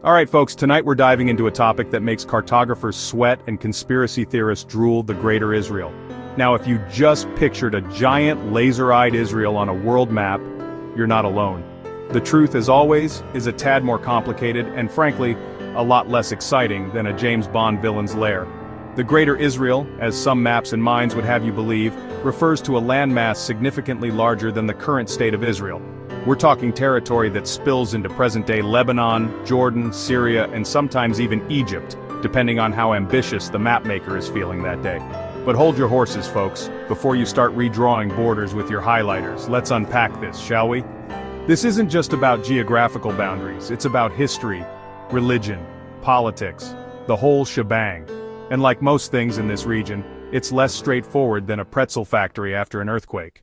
Alright folks, tonight we're diving into a topic that makes cartographers sweat and conspiracy theorists drool: the Greater Israel. Now if you just pictured a giant laser-eyed Israel on a world map, you're not alone. The truth, as always, is a tad more complicated and frankly, a lot less exciting than a James Bond villain's lair. The Greater Israel, as some maps and minds would have you believe, refers to a landmass significantly larger than the current state of Israel. We're talking territory that spills into present-day Lebanon, Jordan, Syria, and sometimes even Egypt, depending on how ambitious the mapmaker is feeling that day. But hold your horses, folks, before you start redrawing borders with your highlighters. Let's unpack this, shall we? This isn't just about geographical boundaries, it's about history, religion, politics, the whole shebang. And like most things in this region, it's less straightforward than a pretzel factory after an earthquake.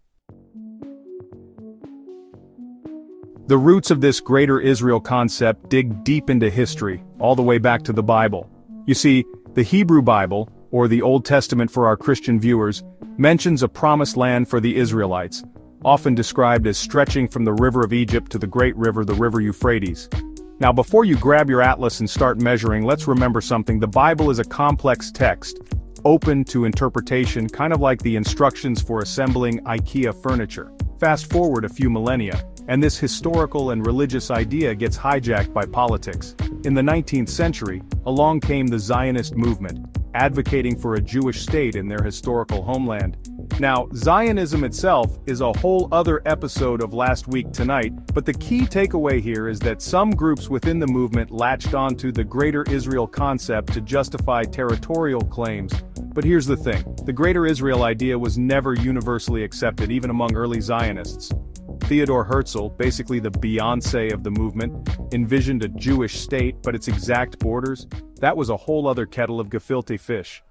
The roots of this Greater Israel concept dig deep into history, all the way back to the Bible. You see, the Hebrew Bible, or the Old Testament for our Christian viewers, mentions a promised land for the Israelites, often described as stretching from the river of Egypt to the great river, the river Euphrates. Now before you grab your atlas and start measuring, let's remember something: the Bible is a complex text, open to interpretation, kind of like the instructions for assembling IKEA furniture. Fast forward a few millennia, and this historical and religious idea gets hijacked by politics. In the 19th century, along came the Zionist movement, advocating for a Jewish state in their historical homeland. Now, Zionism itself is a whole other episode of Last Week Tonight, but the key takeaway here is that some groups within the movement latched onto the Greater Israel concept to justify territorial claims. But here's the thing: the Greater Israel idea was never universally accepted, even among early Zionists. Theodor Herzl, basically the Beyoncé of the movement, envisioned a Jewish state, but its exact borders, that was a whole other kettle of gefilte fish.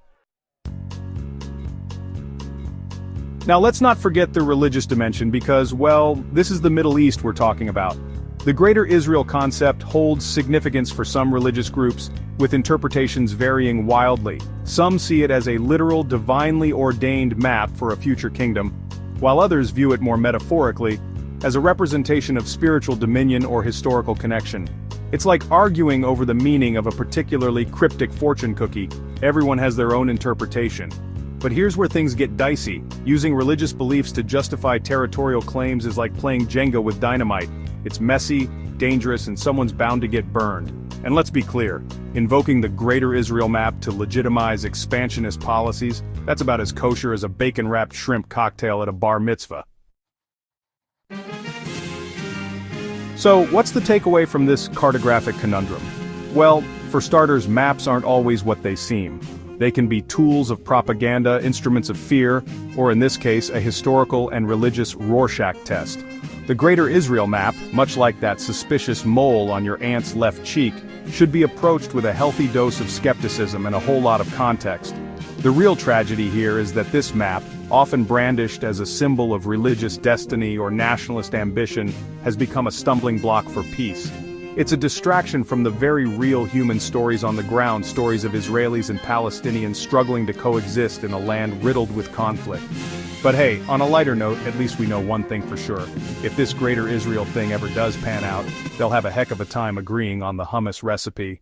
Now let's not forget the religious dimension because, well, this is the Middle East we're talking about. The Greater Israel concept holds significance for some religious groups, with interpretations varying wildly. Some see it as a literal, divinely ordained map for a future kingdom, while others view it more metaphorically, as a representation of spiritual dominion or historical connection. It's like arguing over the meaning of a particularly cryptic fortune cookie. Everyone has their own interpretation. But here's where things get dicey. Using religious beliefs to justify territorial claims is like playing Jenga with dynamite. It's messy, dangerous, and someone's bound to get burned. And let's be clear, invoking the Greater Israel map to legitimize expansionist policies, that's about as kosher as a bacon-wrapped shrimp cocktail at a bar mitzvah. So, what's the takeaway from this cartographic conundrum? Well, for starters, maps aren't always what they seem. They can be tools of propaganda, instruments of fear, or in this case, a historical and religious Rorschach test. The Greater Israel map, much like that suspicious mole on your aunt's left cheek, should be approached with a healthy dose of skepticism and a whole lot of context. The real tragedy here is that this map, often brandished as a symbol of religious destiny or nationalist ambition, has become a stumbling block for peace. It's a distraction from the very real human stories on the ground, stories of Israelis and Palestinians struggling to coexist in a land riddled with conflict. But hey, on a lighter note, at least we know one thing for sure: if this Greater Israel thing ever does pan out, they'll have a heck of a time agreeing on the hummus recipe.